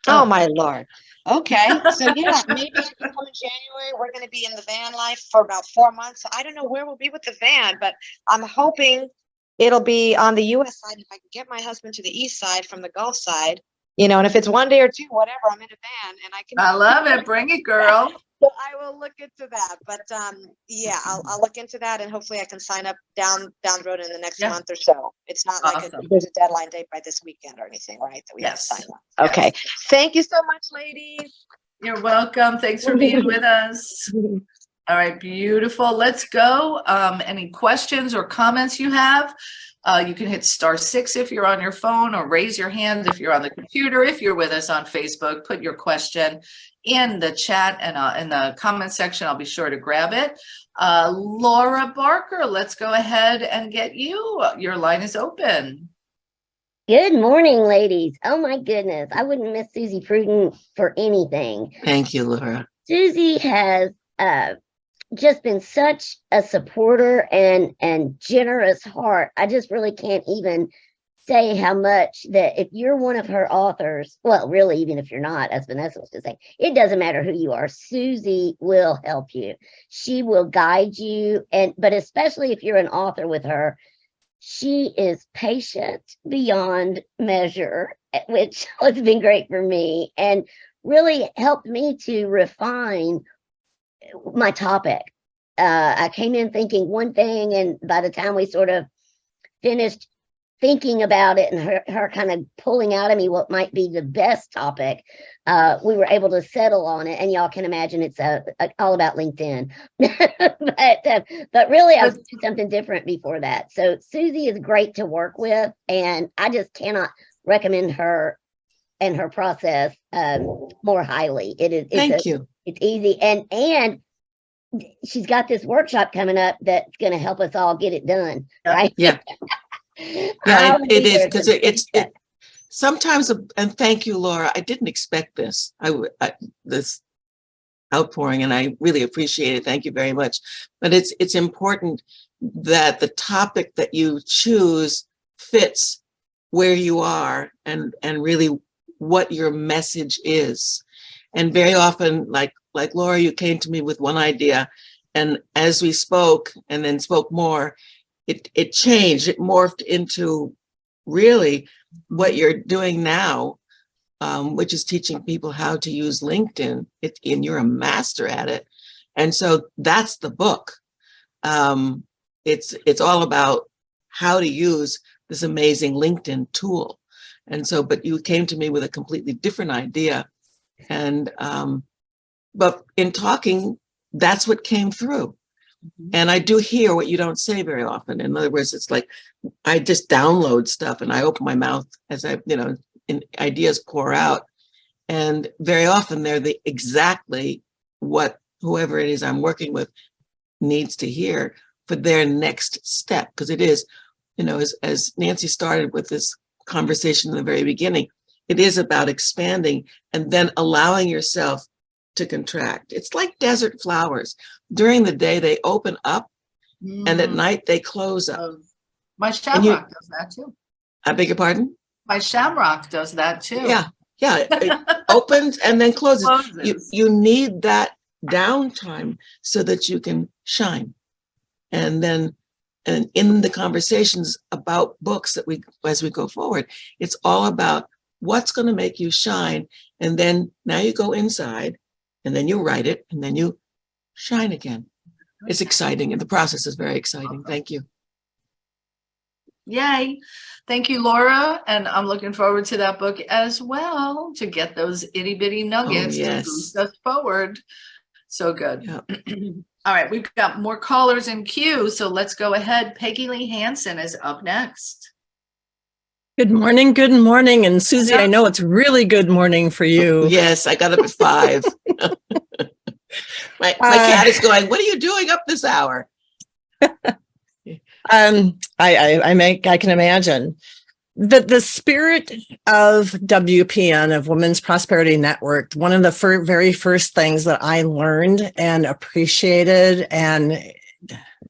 Oh my Lord. Okay. So maybe I can come in January. We're going to be in the van life for about 4 months. So I don't know where we'll be with the van, but I'm hoping it'll be on the U.S. side. If I can get my husband to the east side from the Gulf side, and if it's one day or two, whatever, I'm in a van and I can. I love it. Bring it, girl. So I will look into that, but yeah, I'll look into that, and hopefully I can sign up down the road in the next month or so. It's not like Awesome. there's a deadline date by this weekend or anything, right? That we have to Yes. sign up. Okay. Thank you so much, ladies. You're welcome. Thanks for being with us. All right, beautiful. Let's go. Any questions or comments you have? You can hit *6 if you're on your phone, or raise your hand if you're on the computer. If you're with us on Facebook, put your question in the chat and in the comment section. I'll be sure to grab it. Laura Barker, let's go ahead and get you. Your line is open. Good morning, ladies. Oh my goodness. I wouldn't miss Suzy Prudden for anything. Thank you, Laura. Suzy has just been such a supporter and generous heart. I just really can't even say how much that if you're one of her authors, well, really, even if you're not, as Vanessa was just saying, it doesn't matter who you are. Suzy will help you. She will guide you. But especially if you're an author with her, she is patient beyond measure, which has been great for me and really helped me to refine my topic. I came in thinking one thing, and by the time we sort of finished thinking about it and her kind of pulling out of me what might be the best topic, we were able to settle on it. And y'all can imagine it's all about LinkedIn. but really, I was doing something different before that. So Suzy is great to work with, and I just cannot recommend her and her process more highly. Thank you. It's easy, and she's got this workshop coming up that's going to help us all get it done. Right? Yeah. Yeah, it is, because it's sometimes, and thank you, Laura. I didn't expect this. This outpouring, and I really appreciate it. Thank you very much. But it's important that the topic that you choose fits where you are and really what your message is. And very often, like Laura, you came to me with one idea, and as we spoke and then spoke more, it changed, it morphed into really what you're doing now, which is teaching people how to use LinkedIn, and you're a master at it. And so that's the book. It's all about how to use this amazing LinkedIn tool. And so, but you came to me with a completely different idea. And, but in talking, that's what came through. And I do hear what you don't say very often. In other words, it's like I just download stuff and I open my mouth as and ideas pour out. And very often they're exactly what whoever it is I'm working with needs to hear for their next step. Because it is, as Nancy started with this conversation in the very beginning, it is about expanding and then allowing yourself to contract. It's like desert flowers. During the day, they open up, and at night, they close up. My shamrock does that too. I beg your pardon? My shamrock does that too. Yeah. It opens and then closes. You need that downtime so that you can shine. And in the conversations about books that as we go forward, it's all about what's going to make you shine. And then now you go inside, and then you write it, and then you shine again. It's exciting, and the process is very exciting. Thank you. Yay. Thank you, Laura. And I'm looking forward to that book as well, to get those itty bitty nuggets to boost us forward. So good. Yeah. All right, we've got more callers in queue, so let's go ahead. Peggy Lee Hansen is up next. Good morning. Good morning. And Suzy, I know it's really good morning for you. Yes, I got up at 5. my cat is going, what are you doing up this hour? I can imagine. The spirit of WPN, of Women's Prosperity Network, one of the very first things that I learned and appreciated and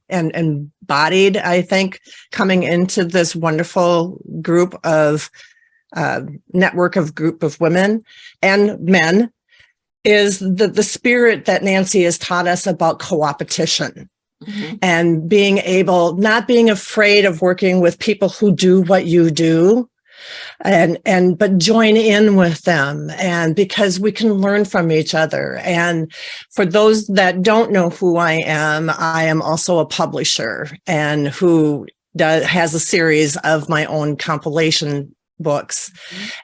embodied, I think, coming into this wonderful group of group of women and men, is the spirit that Nancy has taught us about co-opetition. Mm-hmm. And not being afraid of working with people who do what you do, but join in with them, and because we can learn from each other. And for those that don't know who I am also a publisher and who has a series of my own compilation books.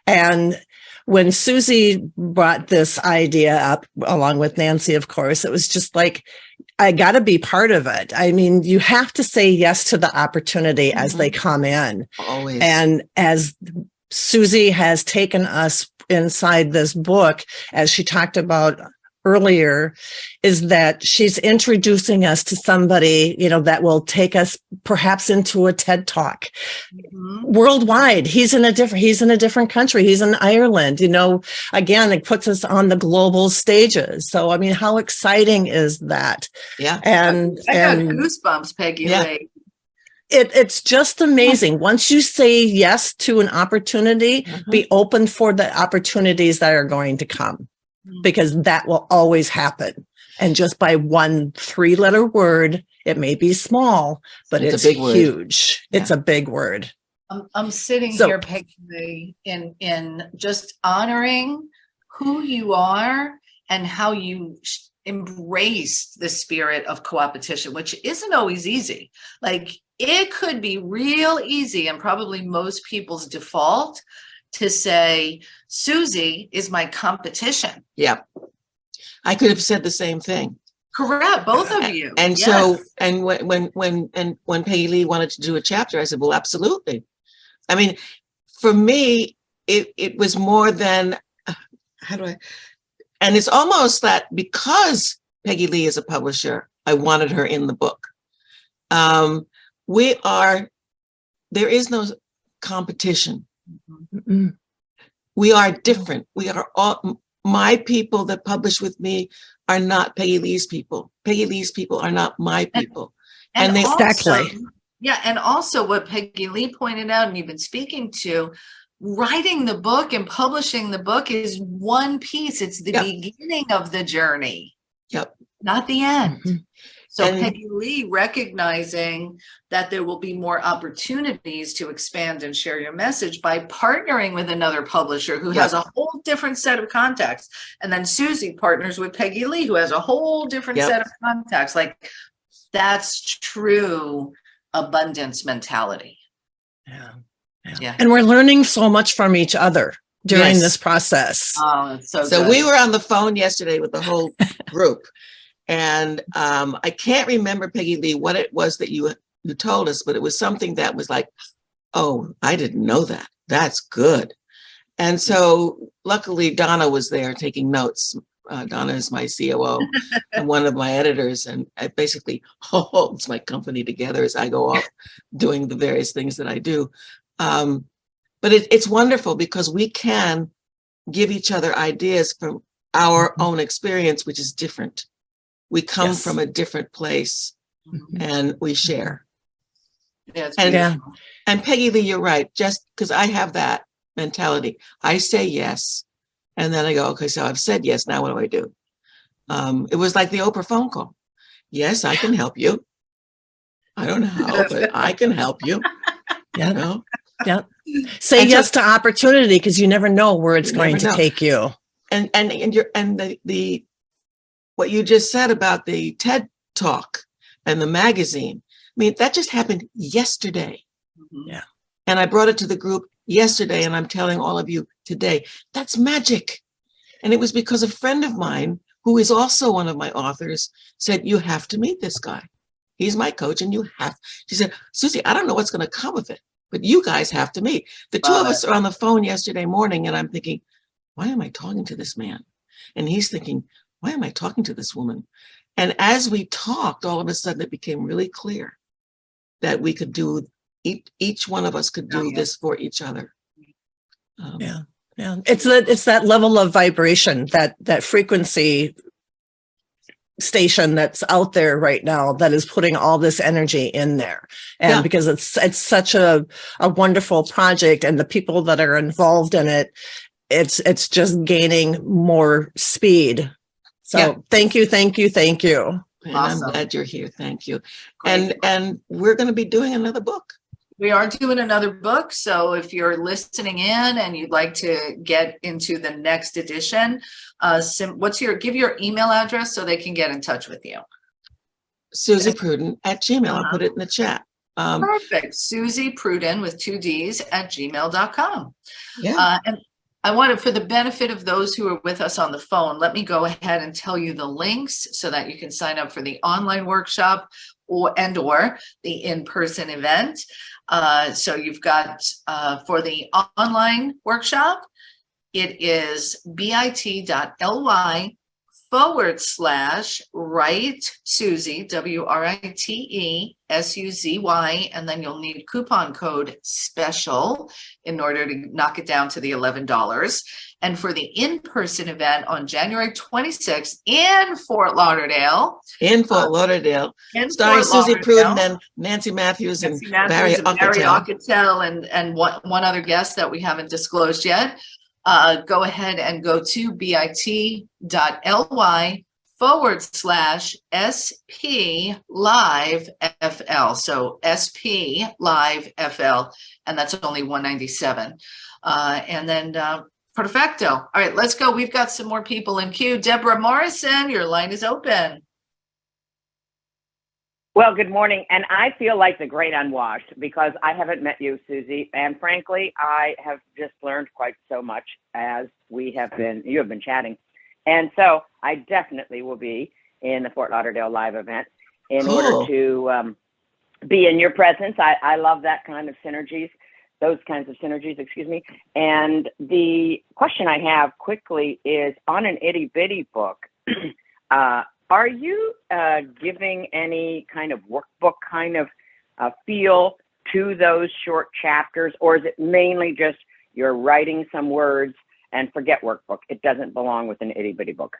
And when Suzy brought this idea up, along with Nancy, of course, it was just like, I got to be part of it. I mean, you have to say yes to the opportunity as they come in. Always. And as Suzy has taken us inside this book, as she talked about earlier, is that she's introducing us to somebody, that will take us perhaps into a TED Talk worldwide. He's in a different country. He's in Ireland, again, it puts us on the global stages. So, I mean, how exciting is that? Yeah. And I got goosebumps, Peggy Lee. It's just amazing. Once you say yes to an opportunity, be open for the opportunities that are going to come, because that will always happen. And just by one 3-letter word, it may be small, but it's a big huge. Yeah. It's a big word. I'm sitting here, Peggy Lee, in just honoring who you are and how you embrace the spirit of co-opetition, which isn't always easy. Like, it could be real easy, and probably most people's default, to say, Suzy is my competition. Yeah. I could have said the same thing. Correct, both of you. And yes. so, and when Peggy Lee wanted to do a chapter, I said, well, absolutely. I mean, for me, it was more than, and it's almost that because Peggy Lee is a publisher, I wanted her in the book. There is no competition. We are different. We are all, my people that publish with me are not Peggy Lee's people. Peggy Lee's people are not my people. And they also, exactly. Yeah. And also what Peggy Lee pointed out, and you've been speaking to, writing the book and publishing the book is one piece. It's the beginning of the journey. Yep. Not the end. So And Peggy Lee recognizing that there will be more opportunities to expand and share your message by partnering with another publisher who has a whole different set of contacts. And then Suzy partners with Peggy Lee, who has a whole different set of contacts. Like, that's true abundance mentality. Yeah. And we're learning so much from each other during this process. Oh, it's so So good. we were on the phone yesterday with the whole group. And I can't remember, Peggy Lee, what it was that you told us, but it was something that was like, oh, I didn't know that. That's good. And so luckily Donna was there taking notes. Donna is my COO and one of my editors, and I basically holds my company together as I go off doing the various things that I do. But it's wonderful because we can give each other ideas from our own experience, which is different. We come from a different place and we share. And Peggy Lee, you're right. Just because I have that mentality, I say yes. And then I go, okay, so I've said yes. Now what do I do? It was like the Oprah phone call. Yes, I can help you. I don't know how, but I can help you. You know? Yeah. Say yes to opportunity, because you never know where it's going to take you. And the what you just said about the TED Talk and the magazine, I mean, that just happened yesterday. Yeah. And I brought it to the group yesterday, and I'm telling all of you today, that's magic. And it was because a friend of mine, who is also one of my authors, said, you have to meet this guy. He's my coach, and she said, Suzy, I don't know what's going to come of it, but you guys have to meet. The two of us are on the phone yesterday morning, and I'm thinking, why am I talking to this man? And he's thinking, why am I talking to this woman? And as we talked, all of a sudden it became really clear that we could do, each one of us could do this for each other. Yeah. It's that level of vibration, that frequency station that's out there right now that is putting all this energy in there. And because it's such a wonderful project, and the people that are involved in it, it's just gaining more speed. So thank you. And Awesome. I'm glad you're here. Thank you. And we're going to be doing another book. We are doing another book. So if you're listening in and you'd like to get into the next edition, give your email address so they can get in touch with you. Suzy Prudden at Gmail. I'll put it in the chat. Perfect. Suzy Prudden with 2 Ds at gmail.com. Yeah. And I wanted, for the benefit of those who are with us on the phone, let me go ahead and tell you the links so that you can sign up for the online workshop or the in-person event. So you've got for the online workshop, it is bit.ly/write Suzy, WRITESUZY, and then you'll need coupon code SPECIAL in order to knock it down to the $11. And for the in-person event on January 26th in Fort Lauderdale. Starring Suzy Prudden and Nancy Matthews and Barry Ocketel and one other guest that we haven't disclosed yet. Go ahead and go to bit.ly/SP Live FL. So SP Live FL, and that's only $197. And then perfecto. All right, let's go. We've got some more people in queue. Deborah Morrison, your line is open. Well, good morning. And I feel like the great unwashed because I haven't met you, Suzy. And frankly, I have just learned quite so much as you have been chatting. And so I definitely will be in the Fort Lauderdale live event in order to be in your presence. I love that kind of those kinds of synergies, excuse me. And the question I have quickly is on an Itty Bitty book, are you giving any kind of workbook kind of feel to those short chapters, or is it mainly just you're writing some words and forget workbook? It doesn't belong with an Itty Bitty book.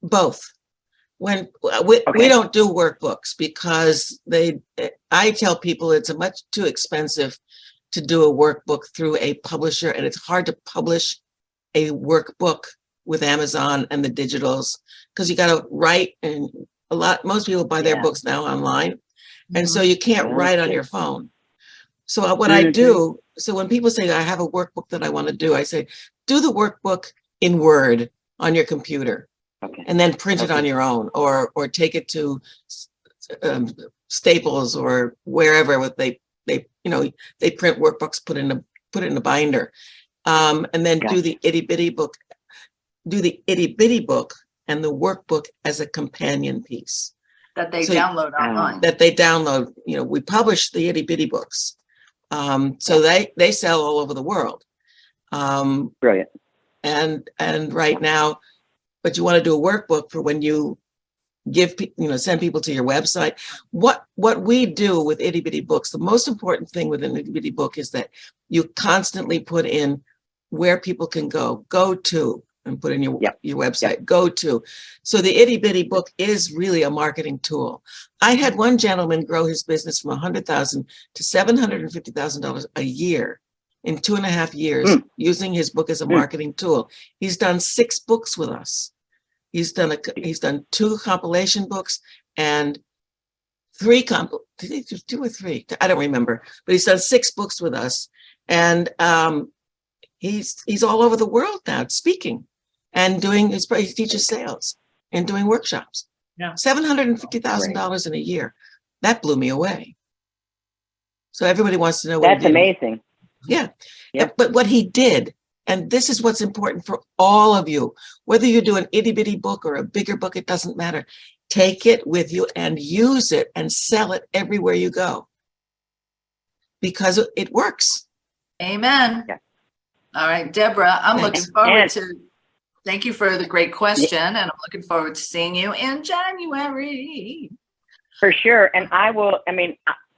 Both. When we don't do workbooks because I tell people it's much too expensive to do a workbook through a publisher, and it's hard to publish a workbook with Amazon and the digitals because you got to write, and most people buy their books now online, and so you can't write on your phone. So what I do, so when people say I have a workbook that I want to do, I say do the workbook in Word on your computer, and then print it on your own, or take it to Staples or wherever they print workbooks, put it in a binder, and then do the Itty Bitty book. Do the Itty Bitty book and the workbook as a companion piece that they download online. We publish the Itty Bitty books, so they sell all over the world. Brilliant. And right now, but you want to do a workbook for when you send people to your website. What we do with Itty Bitty books, the most important thing with an Itty Bitty book is that you constantly put in where people can go to. And put in your website, go to. So the Itty Bitty book is really a marketing tool. I had one gentleman grow his business from $100,000 to $750,000 a year in 2.5 years using his book as a marketing tool. He's done 6 books with us. He's done 2 compilation books and 2 or 3, I don't remember, but he's done 6 books with us. And he's all over the world now speaking and he teaches sales and doing workshops. Yeah. $750,000 in a year. That blew me away. So everybody wants to know what that's amazing. Yeah. But what he did, and this is what's important for all of you, whether you do an Itty Bitty book or a bigger book, it doesn't matter. Take it with you and use it and sell it everywhere you go because it works. Amen. Yeah. All right, Deborah, I'm looking forward to, thank you for the great question, and I'm looking forward to seeing you in January. For sure. And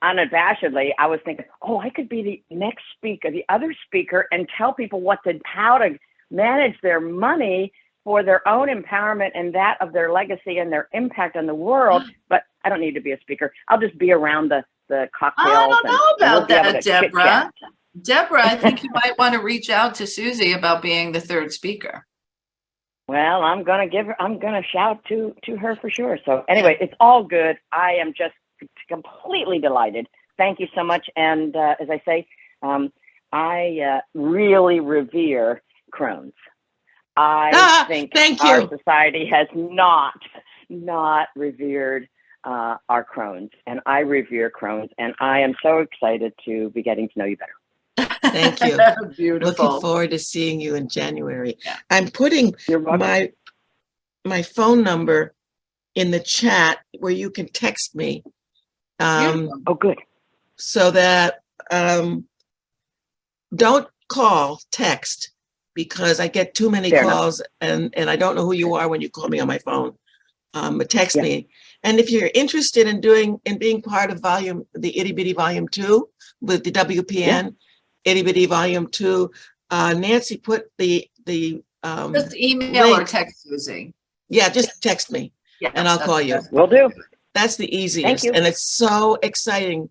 unabashedly, I was thinking, I could be the next speaker, the other speaker, and tell people how to manage their money for their own empowerment and that of their legacy and their impact on the world. But I don't need to be a speaker. I'll just be around the cocktails. I don't know about that, Deborah. Deborah, I think you might want to reach out to Suzy about being the 3rd speaker. Well, I'm gonna shout to her for sure. So anyway, it's all good. I am just completely delighted. Thank you so much. And as I say, I really revere crones. I think thank our you. society has not revered our crones, and I revere crones, and I am so excited to be getting to know you better. Thank you. Beautiful. Looking forward to seeing you in January. Yeah. I'm putting You're welcome. my phone number in the chat where you can text me. Beautiful. Oh, good. So that don't call, text, because I get too many Fair enough. calls and I don't know who you are when you call me on my phone. But text Yeah. me. And if you're interested in being part of the Itty Bitty Volume 2 with the WPN, Itty Bitty Volume 2, Nancy put the Just email or link. text Suzy. Yeah, just text me Yeah, and I'll call you. Will do. That's the easiest. you. And it's so exciting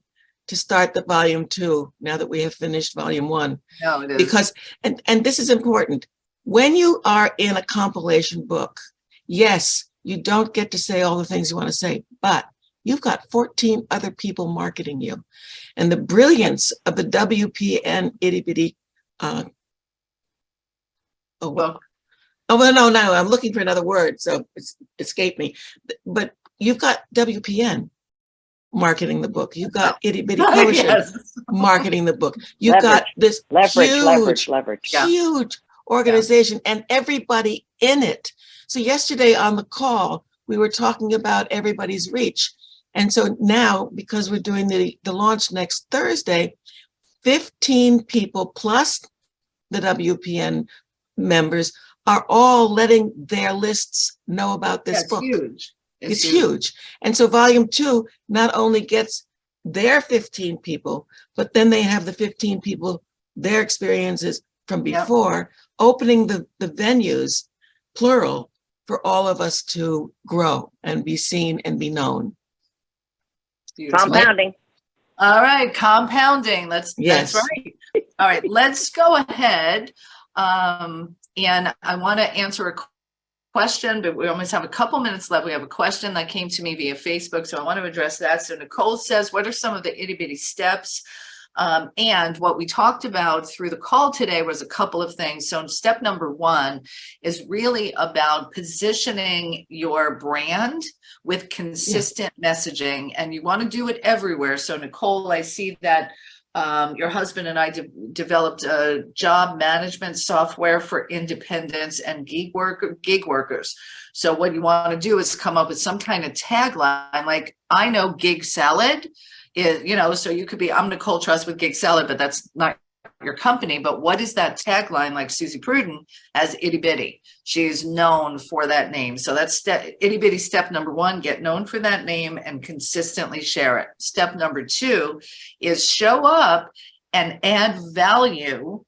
to start the Volume 2 now that we have finished Volume 1. No, it is. Because, and this is important, when you are in a compilation book, yes, you don't get to say all the things you want to say, but you've got 14 other people marketing you. And the brilliance of the WPN Itty Bitty, no, I'm looking for another word, so it's escaped me. But you've got WPN marketing the book. You've got Itty Bitty Publishing Yes. marketing the book. You've got this leverage. huge organization and everybody in it. So yesterday on the call, we were talking about everybody's reach. And so now, because we're doing the launch next Thursday, 15 people plus the WPN members are all letting their lists know about this book. Huge. It's huge. And so Volume 2 not only gets their 15 people, but then they have the 15 people, their experiences from before, opening the venues, plural, for all of us to grow and be seen and be known. Compounding. All right, compounding. That's right. All right, let's go ahead. And I want to answer a question, but we almost have a couple minutes left. We have a question that came to me via Facebook, so I want to address that. So Nicole says, what are some of the itty bitty steps? And what we talked about through the call today was a couple of things. So step number 1 is really about positioning your brand with consistent messaging, and you want to do it everywhere. So Nicole, I see that your husband and I developed a job management software for independents and gig workers. So what you want to do is come up with some kind of tagline, like, I know gig salad is, so you could be, I'm Nicole Truss with Gig Salad, but that's not your company. But what is that tagline? Like Suzy Prudden as Itty Bitty. She's known for that name. So that's Itty Bitty step number 1, get known for that name and consistently share it. Step number 2 is show up and add value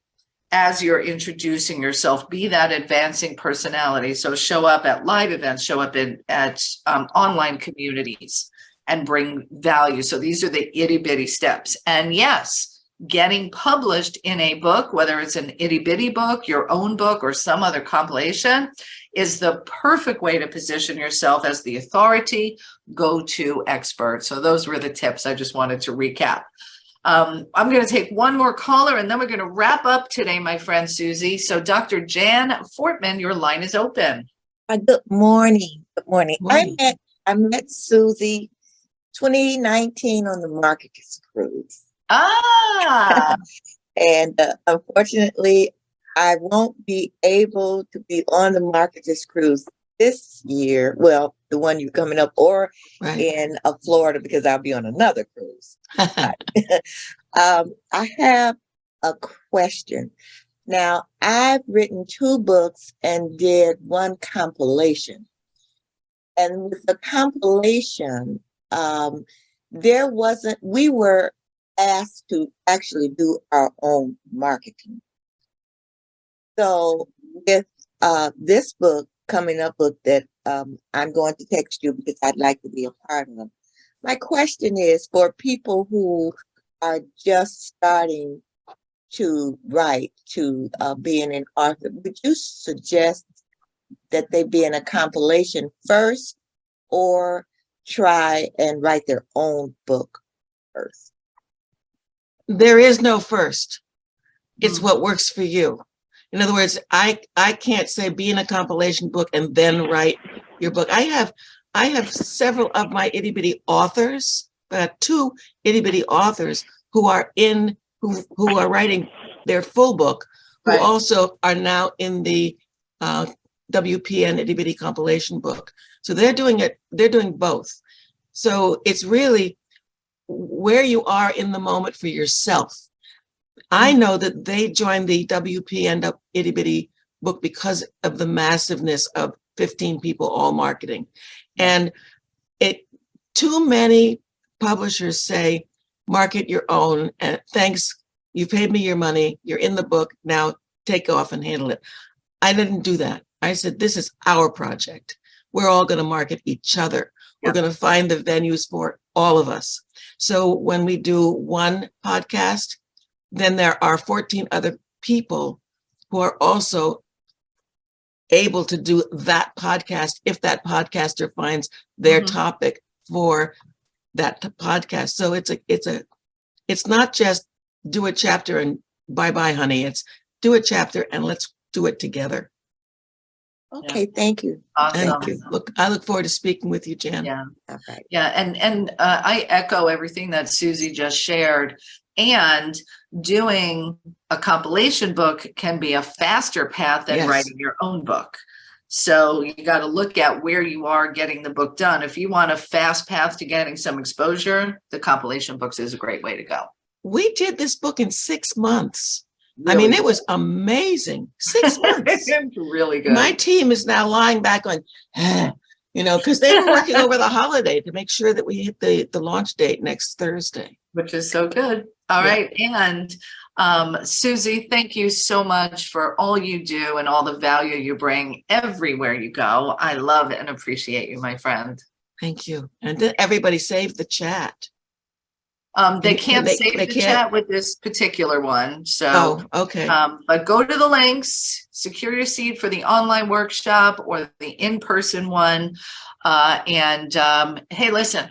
as you're introducing yourself. Be that advancing personality. So show up at live events, show up at online communities, and bring value. So these are the itty bitty steps. And yes, getting published in a book, whether it's an itty bitty book, your own book, or some other compilation, is the perfect way to position yourself as the authority, go-to expert. So those were the tips. I just wanted to recap. I'm going to take one more caller and then we're going to wrap up today, my friend Suzy. So Dr. Jan Fortman, your line is open. Good morning. Good morning. I met Suzy 2019 on the Marcus Cruise. And unfortunately, I won't be able to be on the Marcus Cruise this year. Well, the one you're coming up, or in Florida, because I'll be on another cruise. I have a question. Now, I've written 2 books and did 1 compilation. And with the compilation, we were asked to actually do our own marketing. So with this book, coming up book that I'm going to text you because I'd like to be a part of. My question is for people who are just starting to write, to being an author, would you suggest that they be in a compilation first, or try and write their own book first? There is no first. It's Mm. what works for you. In other words, I can't say be in a compilation book and then write your book. I have several of my itty bitty authors, 2 itty bitty authors who are writing their full book, who Right. also are now in the WPN itty bitty compilation book. So they're doing both. So it's really where you are in the moment for yourself. I know that they joined the WPN Itty Bitty book because of the massiveness of 15 people all marketing. And too many publishers say, market your own, and thanks, you paid me your money, you're in the book, now take off and handle it. I didn't do that. I said, this is our project. We're all going to market each other. Yeah. We're going to find the venues for all of us. So when we do one podcast, then there are 14 other people who are also able to do that podcast if that podcaster finds their topic for that podcast. So it's not just do a chapter and bye-bye, honey. It's do a chapter and let's do it together. Okay, thank you. Awesome. Thank you. I look forward to speaking with you, Jan. Yeah. Okay. Yeah. And I echo everything that Suzy just shared. And doing a compilation book can be a faster path than Yes. writing your own book. So you got to look at where you are getting the book done. If you want a fast path to getting some exposure, the compilation books is a great way to go. We did this book in 6 months. I Really mean, it was amazing. 6 months. It's really good. My team is now lying back on, because they were working over the holiday to make sure that we hit the launch date next Thursday. Which is so good. All right. And Suzy, thank you so much for all you do and all the value you bring everywhere you go. I love and appreciate you, my friend. Thank you. And then everybody save the chat. They can't save the chat with this particular one. So, okay. But go to the links, secure your seat for the online workshop or the in-person one. Hey, listen,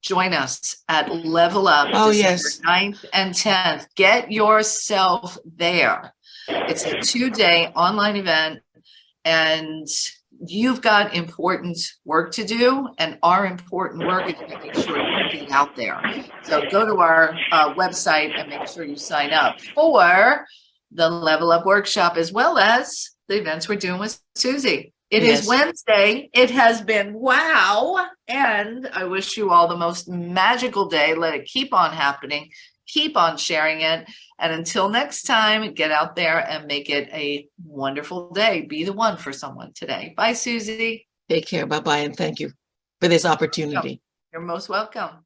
join us at Level Up December 9th and 10th. Get yourself there. It's a 2-day online event, and you've got important work to do, and our important work is making sure you get out there. So go to our website and make sure you sign up for the Level Up workshop, as well as the events we're doing with Suzy. It is Wednesday. It has been wow. And I wish you all the most magical day. Let it keep on happening. Keep on sharing it. And until next time, get out there and make it a wonderful day. Be the one for someone today. Bye, Suzy. Take care. Bye-bye. And thank you for this opportunity. You're most welcome.